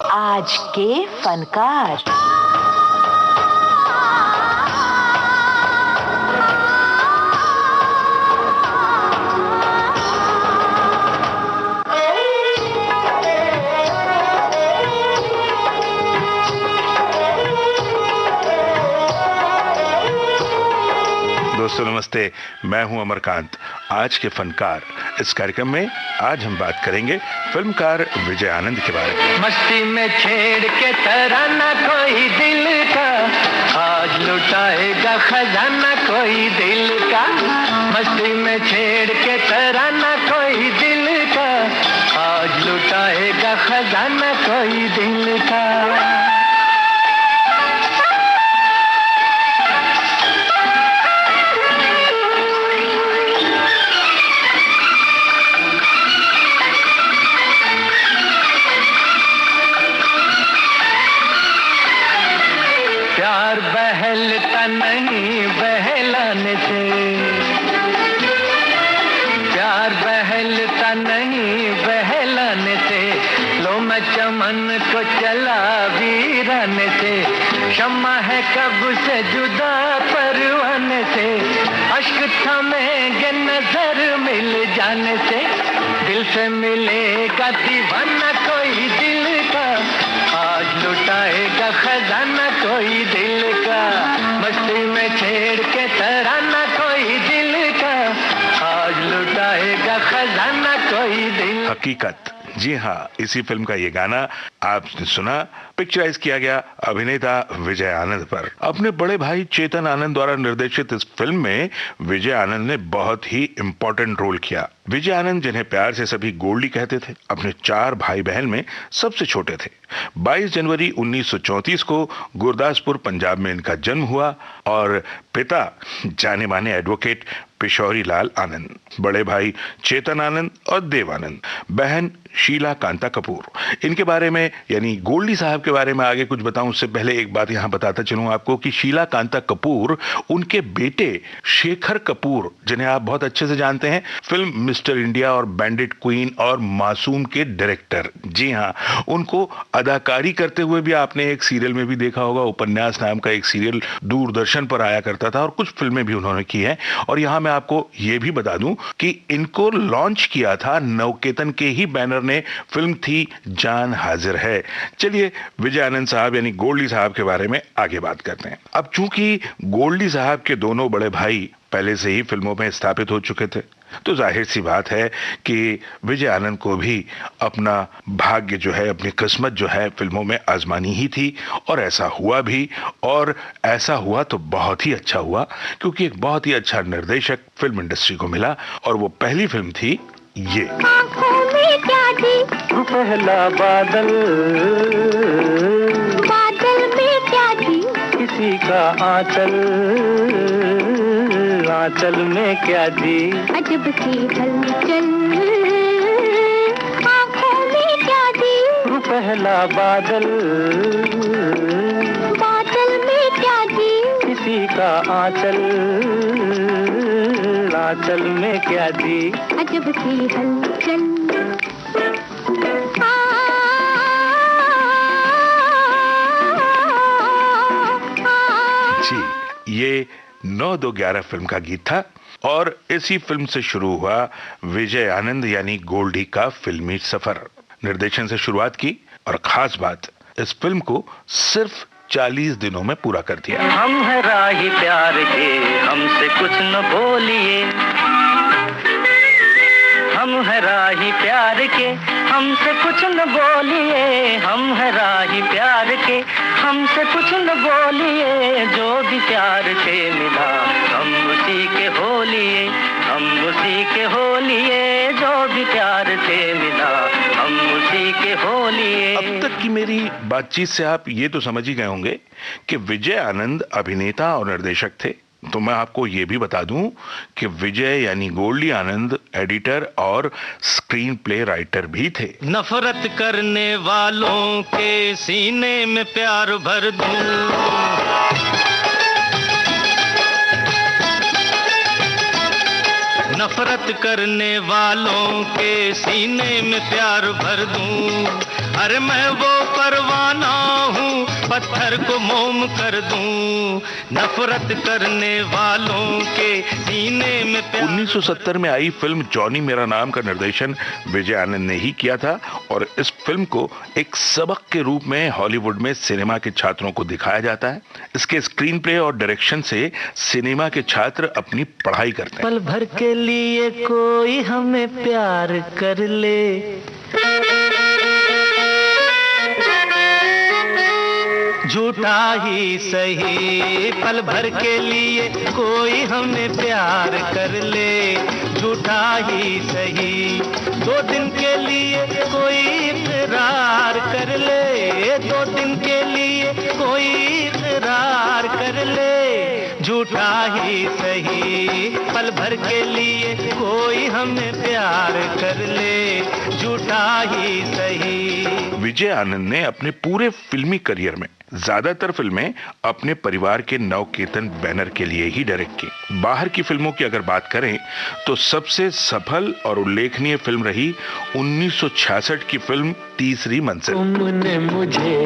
आज के फनकार। दोस्तों नमस्ते, मैं हूं अमरकांत। आज के फनकार इस कार्यक्रम में आज हम बात करेंगे फिल्मकार विजय आनंद के बारे में। मस्ती में छेड़ के तराना कोई दिल का, आज लुटाएगा खजाना कोई दिल का। मस्ती में छेड़ के तराना कोई दिल का, आज लुटाएगा खजाना कोई दिल का। प्यार बहलता नहीं बहलाने से, प्यार बहलता नहीं बहलाने से। लो मैं चमन को चला वीराने से, शम्मा है कब से जुदा परवाने से। अश्क थमेंगे नजर मिल जाने से, दिल से मिलेगा दीवाना कोई दिल का, आज लुटाएगा खजाना कोई दिल का। मस्ती में छेड़ के तराना कोई दिल का, आज लुटाएगा खजाना कोई दिल। हकीकत, जी हाँ, इसी फिल्म का ये गाना आपने सुना, पिक्चराइज किया गया अभिनेता विजय आनंद पर। अपने बड़े भाई चेतन आनंद द्वारा निर्देशित इस फिल्म में विजय आनंद ने बहुत ही इंपॉर्टेंट रोल किया। विजय आनंद, जिन्हें प्यार से सभी गोल्डी कहते थे, अपने 4 भाई बहन में सबसे छोटे थे। 22 जनवरी 1934 को गुरदासपुर पंजाब में इनका जन्म हुआ और पिता जाने माने एडवोकेट पिशौरी लाल आनंद, बड़े भाई चेतन आनंद और देव आनंद, बहन शीला कांता कपूर। इनके बारे में यानी गोल्डी साहब के बारे में आगे कुछ बताऊं उससे पहले एक बात यहां बताता चलूं आपको कि शीला कांता कपूर उनके बेटे शेखर कपूर, जिन्हें आप बहुत अच्छे से जानते हैं, फिल्म मिस्टर इंडिया और बैंडिट क्वीन और मासूम के डायरेक्टर। जी हां, उनको अदाकारी करते हुए भी आपने एक सीरियल में भी देखा होगा, उपन्यास नाम का एक सीरियल दूरदर्शन पर आया करता था, और कुछ फिल्में भी उन्होंने की हैं। और यहां मैं आपको यह भी बता दूं कि इनको लॉन्च किया था नवकेतन के ही बैनर ने, फिल्म थी जान हाजिर है। चलिए विजय आनंद साहब यानी गोल्डी साहब के बारे में आगे बात करते हैं। अब चूंकि गोल्डी साहब के दोनों बड़े भाई पहले से ही फिल्मों में स्थापित हो चुके थे, तो जाहिर सी बात है कि विजय आनंद को भी अपना भाग्य जो है, अपनी किस्मत जो है, फिल्मों में आजमानी ही थी। और ऐसा हुआ भी, और ऐसा हुआ तो बहुत ही अच्छा हुआ, क्योंकि एक बहुत ही अच्छा निर्देशक फिल्म इंडस्ट्री को मिला, और वो पहली फिल्म थी ये। आँखों में क्या जी? पहला बादल, बादल में क्या जी? किसी का आंचल, आंचल में क्या जी? अजब सी हलचल, आँखों में क्या जी? पहला बादल, बादल में क्या जी? किसी का आंचल, आंचल में क्या जी? अजब सी हलचल। जी, ये 9/2/11 फिल्म का गीत था, और इसी फिल्म से शुरू हुआ विजय आनंद यानी गोल्डी का फिल्मी सफर। निर्देशन से शुरुआत की, और खास बात, इस फिल्म को सिर्फ 40 दिनों में पूरा कर दिया। हम है राही प्यार के, हमसे कुछ न बोलिए। हम है राही प्यार के, हमसे कुछ न बोलिए। हम है राही प्यार के, हमसे कुछ न बोलिए। जो भी प्यार से मिला हम उसी के हो लिए, हम उसी के हो लिए। जो भी प्यार से मिला हम उसी के हो लिए। अब तक की मेरी बातचीत से आप ये तो समझ ही गए होंगे कि विजय आनंद अभिनेता और निर्देशक थे। तो मैं आपको ये भी बता दूं कि विजय यानी गोल्डी आनंद एडिटर और स्क्रीन प्ले राइटर भी थे। नफरत करने वालों के सीने में प्यार भर दूं, नफरत करने वालों के सीने में प्यार भर दूं। अरे मैं वो परवाना हूँ, पत्थर को मोम कर दूं, नफरत करने वालों के सीने में प्यार। 1970 में आई फिल्म जॉनी मेरा नाम का निर्देशन विजय आनंद ने ही किया था और इस फिल्म को एक सबक के रूप में हॉलीवुड में सिनेमा के छात्रों को दिखाया जाता है। इसके स्क्रीन प्ले और डायरेक्शन से सिनेमा के छात्र अपनी पढ़ाई करते हैं। पल भर के लिए कोई हमें प्यार कर ले, झूठा ही सही, पल भर के लिए कोई हमें प्यार कर ले, झूठा ही सही, 2 दिन के लिए कोई इकरार कर ले, 2 दिन के लिए कोई इकरार कर ले, झूठा ही सही, पल भर के लिए कोई हमें प्यार कर ले, झूठा ही सही। विजय आनंद ने अपने पूरे फिल्मी करियर में ज्यादातर फिल्में अपने परिवार के नवकेतन बैनर के लिए ही डायरेक्ट की। बाहर की फिल्मों की अगर बात करें तो सबसे सफल और उल्लेखनीय फिल्म रही 1966 की फिल्म तीसरी मंजिल। तुमने मुझे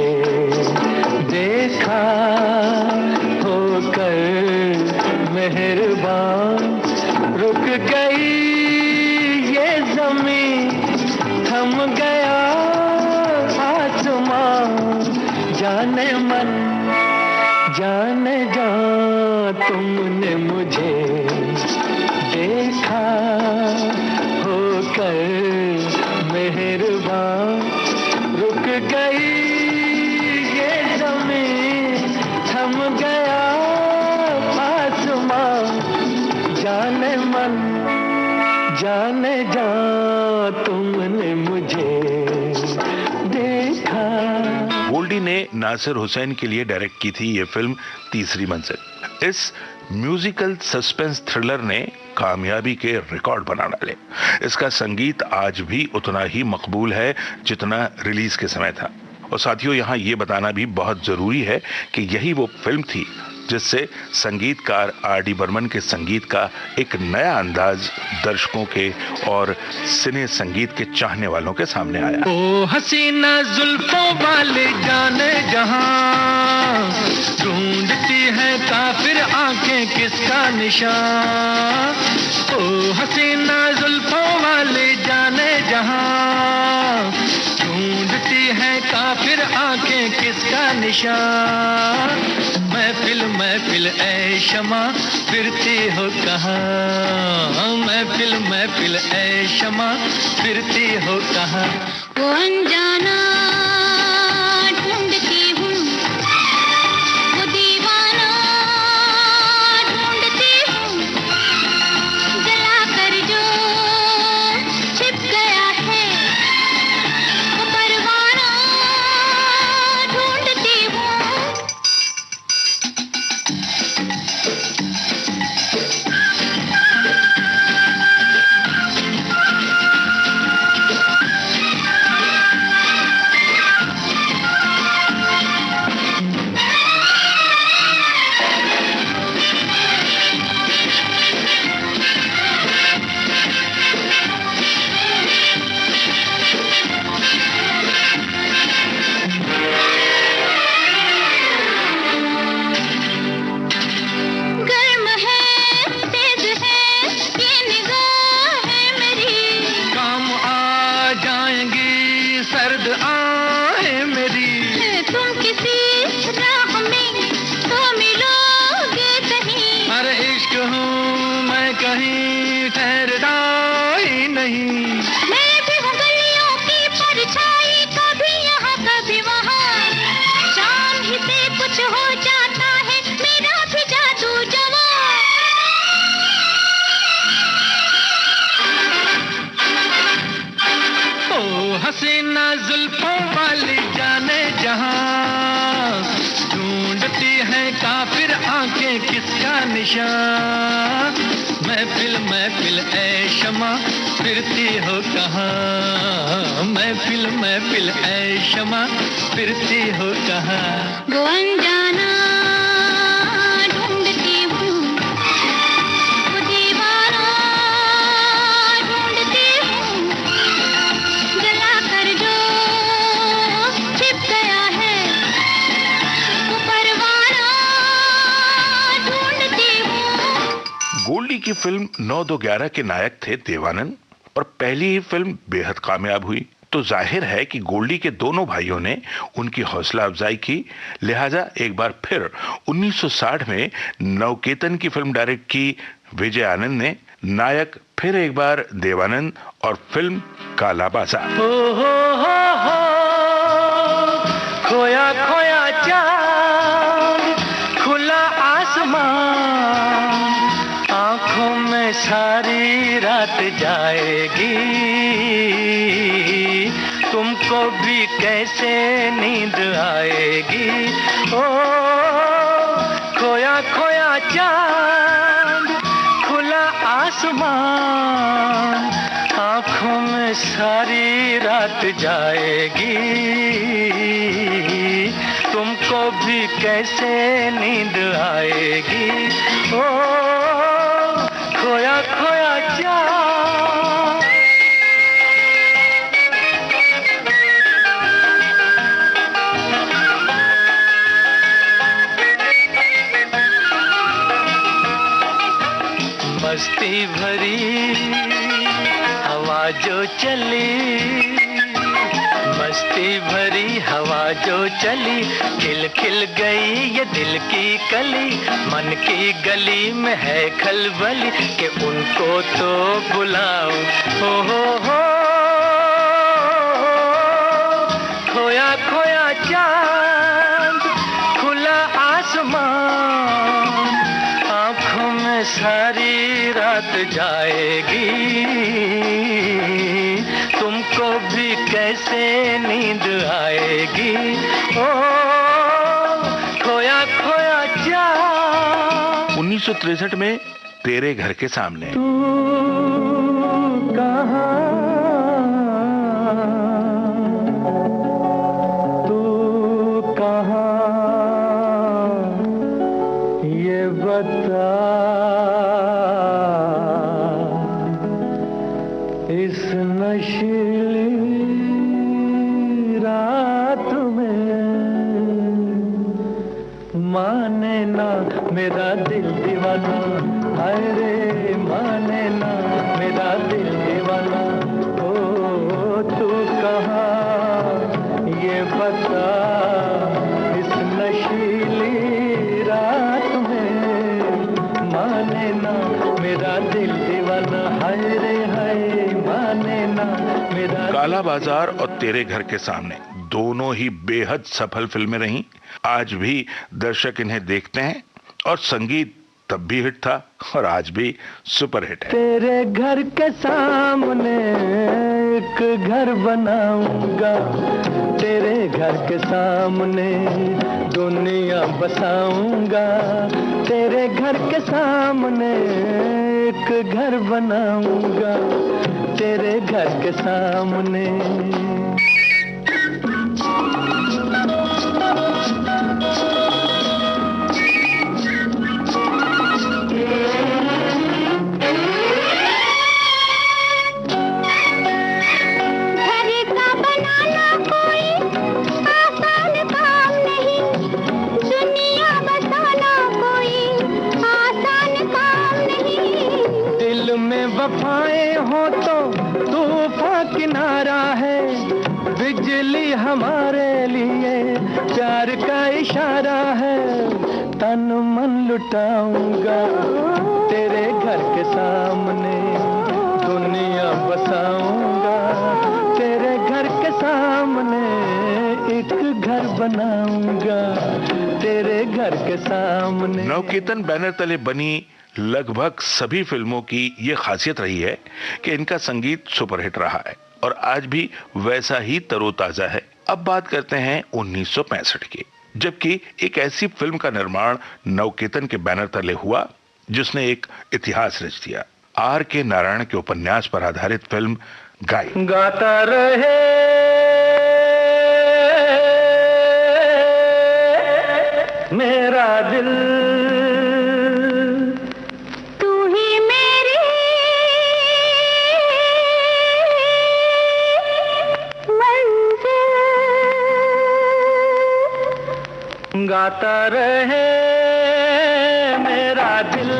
देखा होकर मेहरबान, रुक गई ये जमीन, थम गया आसमां, जाने मन जाने जा, तुमने मुझे देखा होकर मेहरबान, रुक गई ये जमीन, थम गया आसमां, जाने मन जाने जा, तुमने मुझे देखा। गोल्डी ने नासिर हुसैन के लिए डायरेक्ट की थी ये फिल्म तीसरी मंजिल। इस म्यूजिकल सस्पेंस थ्रिलर ने कामयाबी के रिकॉर्ड बना डाले। इसका संगीत आज भी उतना ही मकबूल है जितना रिलीज के समय था। और साथियों, यहाँ ये बताना भी बहुत जरूरी है कि यही वो फिल्म थी जिससे संगीतकार आर.डी. बर्मन के संगीत का एक नया अंदाज दर्शकों के और सिने संगीत के चाहने वालों के सामने आया। ओ हसीना जुल्फों वाले जाने जहां, ढूंढती है काफिर आंखें किसका निशान, ओ हसीना जुल्फों वाले जाने जहां, ढूंढती है काफिर आंखें किसका निशान, महफिल महफिल ऐ शमा फिरती हो कहाँ, महफिल महफिल ऐ शमा फिरती हो कहाँ। वो अनजाना ढूंढती हूँ, वो दीवाना ढूंढती हूँ, जला कर जो छिप गया है, वो परवाना ढूंढती हूँ। हसीना जुल्फों वाली जाने जहां, ढूंढती है काफिर आंखें किसका निशान, महफिल महफिल ऐ शमा फिरती हो कहाँ, महफिल महफिल ऐ शमा फिरती हो कहाँ। वो अनजाना ढूंढती हूँ, वो दीवाना ढूंढती हूँ, जला कर जो गोल्डी की फिल्म 9-2-11 के नायक थे देवानंद और पहली ही फिल्म बेहद कामयाब हुई, तो जाहिर है कि गोल्डी के दोनों भाइयों ने उनकी हौसला अफजाई की। लिहाजा एक बार फिर 1960 में नवकेतन की फिल्म डायरेक्ट की विजय आनंद ने। नायक फिर एक बार देवानंद और फिल्म काला बाजार। हो खोया खोया चांद, खुला आसमान, आंखों में सारी रात जाएगी, तुमको भी कैसे नींद आएगी। ओ खोया खोया चांद, खुला आसमान, आंखों में सारी रात जाएगी, तुमको भी कैसे नींद आएगी। ओ खोया खोया चांद। मस्ती भरी हवा जो चली, मस्ती भरी हवा जो चली, खिल खिल गई ये दिल की कली, मन की गली में है खलबली कि उनको तो बुलाऊं। हो खोया खोया चांद, खुला आसमान, आंखों में सारी रात जाएगी, तुमको भी कैसे नींद आएगी। ओ खोया खोया चांद। 1963 में तेरे घर के सामने। तू कहाँ, तू कहाँ, ये बता, इस नशीली रात में माने ना मेरा दिल दीवाना, हाय रे माने ना मेरा दिल दीवाना। ओ तू कहाँ ये बता, इस नशीली रात में माने ना मेरा दिल दीवाना, हाय रे हाय माने ना मेरा। काला बाजार और तेरे घर के सामने दोनों ही बेहद सफल फिल्में रहीं। आज भी दर्शक इन्हें देखते हैं और संगीत तब भी हिट था और आज भी सुपर हिट है। तेरे घर के सामने एक घर बनाऊंगा, तेरे घर के सामने दुनिया बसाऊंगा, तेरे घर के सामने एक घर बनाऊंगा, तेरे घर के सामने। वफाएं हो तो तूफान किनारा है, बिजली हमारे लिए प्यार का इशारा है, तन मन लुटाऊंगा तेरे घर के सामने दुनिया बसाऊंगा, तेरे घर के सामने एक घर बनाऊंगा, तेरे घर के सामने। नवकेतन बैनर तले बनी लगभग सभी फिल्मों की ये खासियत रही है कि इनका संगीत सुपरहिट रहा है और आज भी वैसा ही तरोताजा है। अब बात करते हैं 1965 की, जबकि एक ऐसी फिल्म का निर्माण नवकेतन के बैनर तले हुआ जिसने एक इतिहास रच दिया। R.K. नारायण के उपन्यास पर आधारित फिल्म गाई। गाता रहे मेरा दिल, गाता रहे मेरा दिल,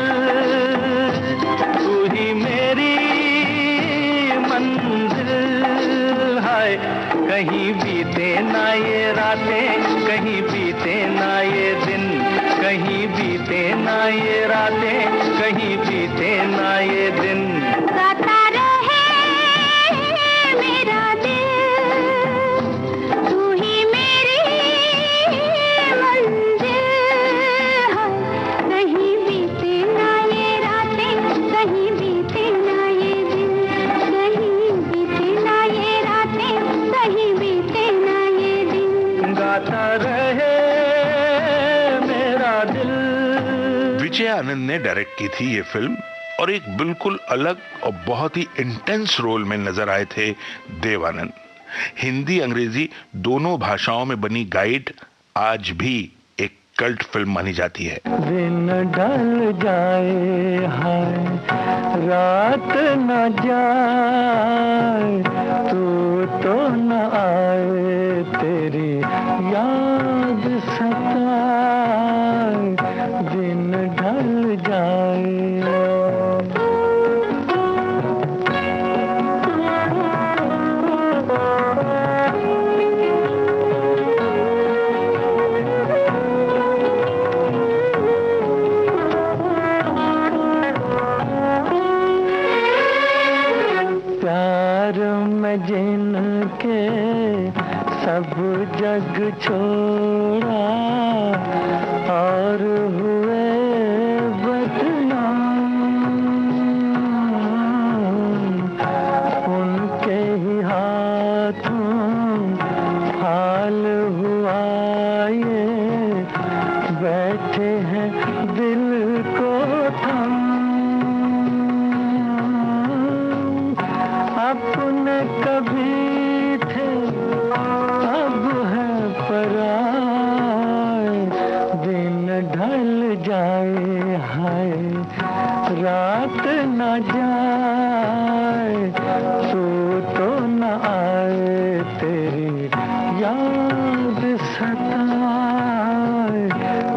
कहीं बीते ना ये रातें, कहीं बीते ना ये दिन, कहीं बीते ना ये रातें, कहीं बीते ना ये दिन। गाता रहे मेरा दिल, तू ही मेरी मंजिल है। कहीं बीते ना ये रातें, कहीं बीते ना ये दिन, कहीं बीते ना ये रातें, कहीं बीते ना ये दिन। गाता रहे मेरा दिल। विजय आनंद ने डायरेक्ट की थी ये फिल्म और एक बिल्कुल अलग और बहुत ही इंटेंस रोल में नजर आए थे देव आनंद। हिंदी अंग्रेजी दोनों भाषाओं में बनी गाइड आज भी एक कल्ट फिल्म मानी जाती है। दिन ढल जाए हाय, रात न जाए, तू तो न आए, तेरी याद सताए, दिन ढल जाए। प्यार में जिनके सब जग छोड़ा और हुए बदनाम, उनके ही हाथों हाल हुआ ये, बैठे हैं दिल को थम। अपने कभी थे अब है पराए, दिन ढल जाए हाय, रात न जाए, तू तो न आए, तेरी याद सताए,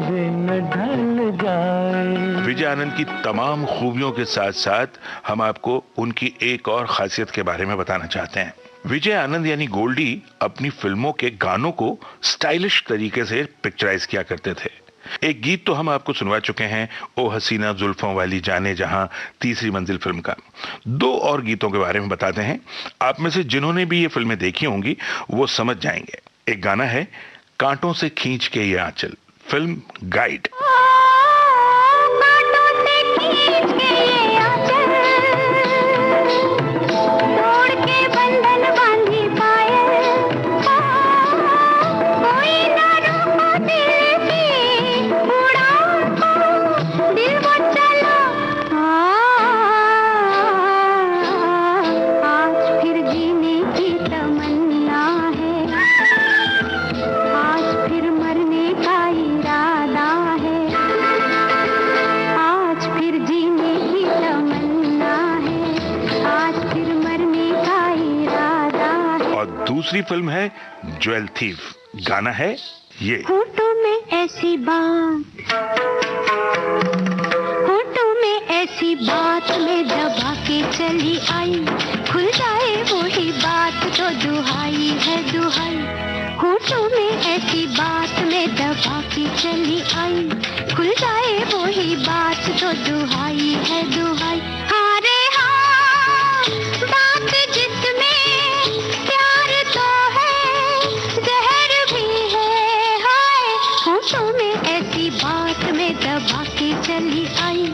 दिन ढल जाए। विजय आनंद की तमाम खूबियों के साथ साथ हम आपको उनकी एक और खासियत के बारे में बताना चाहते हैं। विजय आनंद यानी गोल्डी अपनी फिल्मों के गानों को स्टाइलिश तरीके से पिक्चराइज किया करते थे। एक गीत तो हम आपको सुनवा चुके हैं, ओ हसीना जुल्फों वाली जाने जहां, तीसरी मंजिल फिल्म का। दो और गीतों के बारे में बताते हैं, आप में से जिन्होंने भी ये फिल्में देखी होंगी वो समझ जाएंगे। एक गाना है कांटों से खींच के ये आंचल, फिल्म गाइड। दूसरी फिल्म है ज्वेल थीफ, गाना है ये। होठों में ऐसी बात, होठों में ऐसी बात में दबा के चली आई, खुल जाए वही बात तो दुहाई है दुहाई। होठों में ऐसी बात में दबा के चली आई, खुल जाए वही बात तो दुहाई है दुहाई। हाँ रे हाँ, बात जिसमें बात में दबा के चली आई,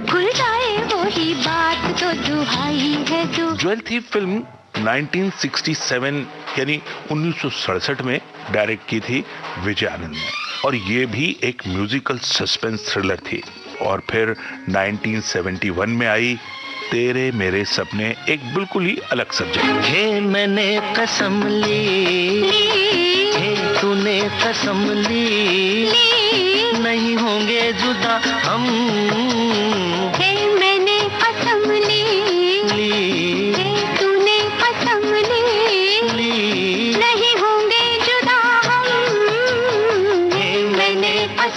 खुल जाए वही बात तो दुहाई है दो। ज्वेल थीफ फिल्म 1967 यानी 1967 में डायरेक्ट की थी विजय आनंद ने और ये भी एक म्यूजिकल सस्पेंस थ्रिलर थी। और फिर 1971 में आई तेरे मेरे सपने, एक बिल्कुल ही अलग सब्जेक्ट। हे मैंने कसम ली, हे तूने कसम ली, नहीं होंगे जुदा हम। हे मैंने कसम ली, हे तूने कसम ली, नहीं होंगे जुदा हम। हे मैंने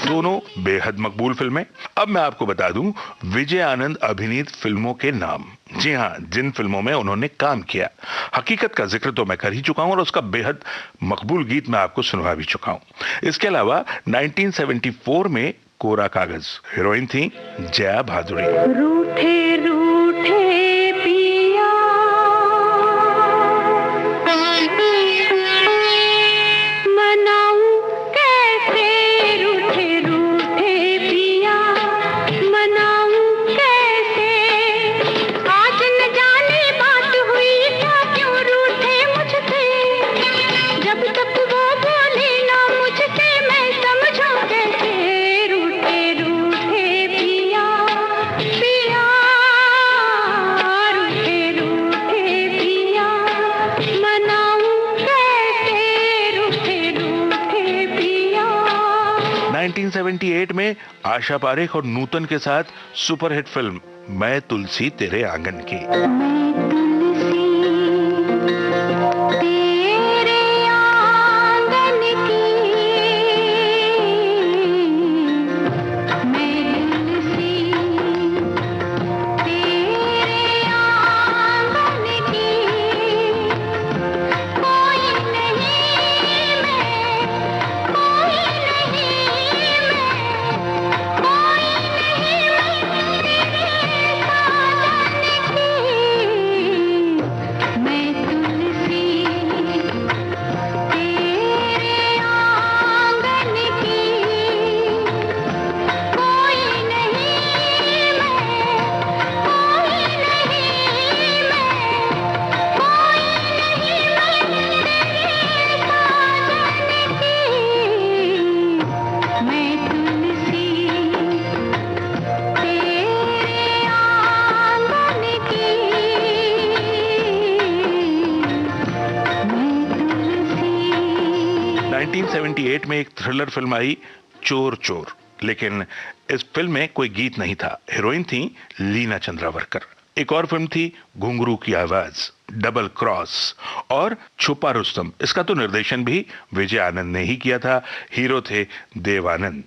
दोनों बेहद मकबूल फिल्में। अब मैं आपको बता दूं विजय आनंद अभिनीत फिल्मों के नाम। जी हाँ, जिन फिल्मों में उन्होंने काम किया। हकीकत का जिक्र तो मैं कर ही चुका हूं और उसका बेहद मकबूल गीत मैं आपको सुनवा भी चुका हूं। इसके अलावा 1974 में कोरा कागज, हीरोइन थी जया भादुड़ी। रूठे रूठे पिया मनाऊं कैसे, रूठे रूठे पिया मनाऊं कैसे, आज न जाने बात हुई क्या क्यों रूठे मुझसे, जब तक वो बोले ना मुझसे मैं समझूं कैसे, रूठे रूठे पिया पिया, रूठे रूठे पिया मनाऊं कैसे, रूठे रूठे पिया। 1978 में आशा पारेख और नूतन के साथ सुपरहिट फिल्म मैं तुलसी तेरे आंगन की। में एक थ्रिलर फिल्म आई चोर चोर, लेकिन इस फिल्म में कोई गीत नहीं था। हीरोइन थी लीना चंद्रावरकर। एक और फिल्म थी घुंघरू की आवाज, डबल क्रॉस और छुपा रुस्तम। इसका तो निर्देशन भी विजय आनंद ने ही किया था। हीरो थे देव आनंद।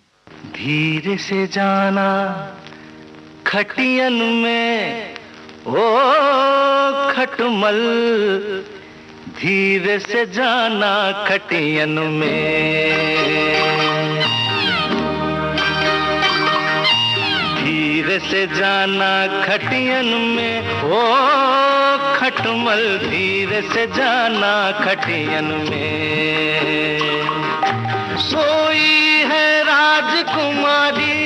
धीरे से जाना खटियन में ओ खटमल, धीरे से जाना खटियन में, धीरे से जाना खटियन में ओ खटमल, धीरे से जाना खटियन में। सोई है राजकुमारी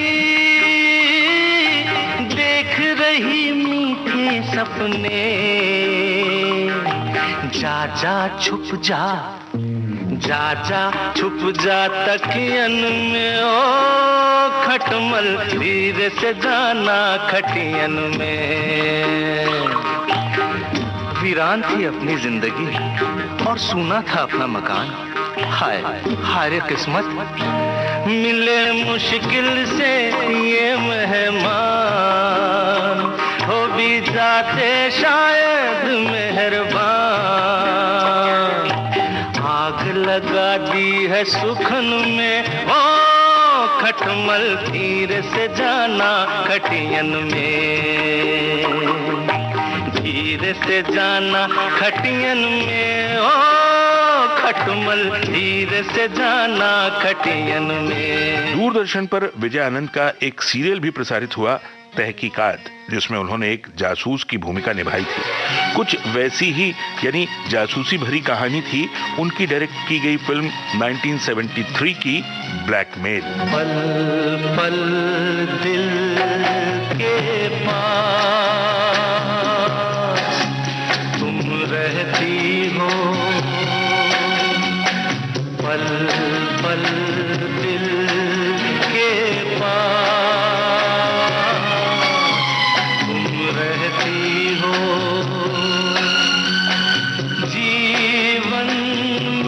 देख रही मीठे सपने, जा जा छुप जा, जा जा छुप जा तकियन में ओ खटमल, धीरे से जाना खटियन में। वीरान थी अपनी जिंदगी और सूना था अपना मकान, हाय हाय रे किस्मत, मिले मुश्किल से ये मेहमान, हो भी जाते शायद मेहरबान। आग लगा दी है सुखन में ओ खटमल, धीरे से जाना खटियन में, धीरे से जाना खटियन में ओ खटमल, धीरे से जाना खटियन में। दूरदर्शन पर विजय आनंद का एक सीरियल भी प्रसारित हुआ, तहकीकात, जिसमें उन्होंने एक जासूस की भूमिका निभाई थी। कुछ वैसी ही यानी जासूसी भरी कहानी थी उनकी डायरेक्ट की गई फिल्म 1973 की ब्लैकमेल। पल पल दिल के पास तुम रहती हो, पल पल दिल के पास तुम रहती हो, जीवन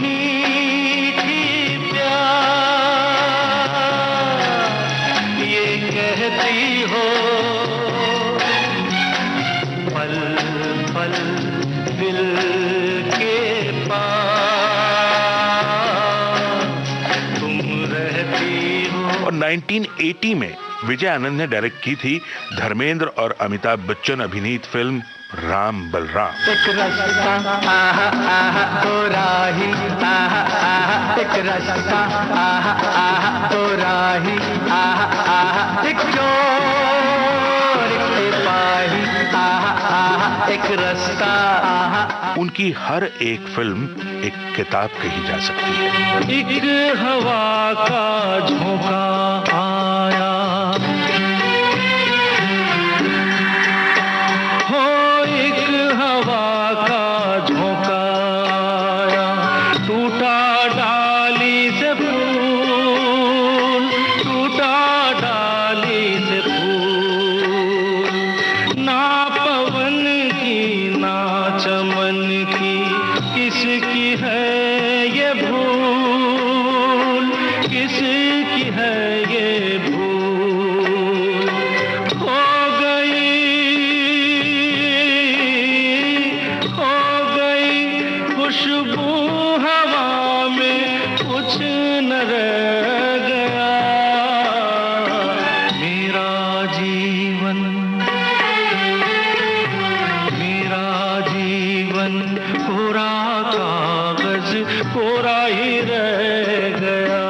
मीठी प्यार ये कहती हो, पल पल दिल के पास तुम रहती हो, और 1980 में विजय आनंद ने डायरेक्ट की थी धर्मेंद्र और अमिताभ बच्चन अभिनीत फिल्म राम बलराम। एक रास्ता आहा आहा तो राही आहा आहा, एक रास्ता आहा आहा तो राही आहा आहा, एक चोर एक सिपाही आहा आहा, एक रास्ता आहा। उनकी हर एक फिल्म एक किताब कही जा सकती है। एक हवा का झोंका आया, हो एक हवा का झोंका आया, टूटा डाली से फूल, टूटा डाली से फूल, ना पवन की ना चमन की, किसकी है ये भूल, किसकी है ये भूल, हो गई खुशबू हवा में, कुछ न रह गया मेरा जीवन, मेरा जीवन कोरा कागज कोरा ही रह गया।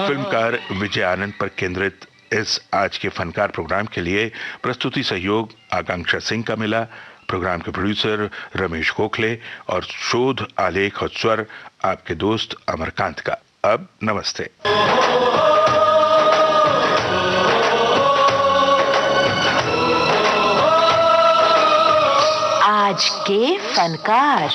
फिल्मकार विजय आनंद पर केंद्रित इस आज के फनकार प्रोग्राम के लिए प्रस्तुति सहयोग आकांक्षा सिंह का मिला। प्रोग्राम के प्रोड्यूसर रमेश गोखले और शोध आलेख और स्वर आपके दोस्त अमरकांत का। अब नमस्ते। आज के फनकार।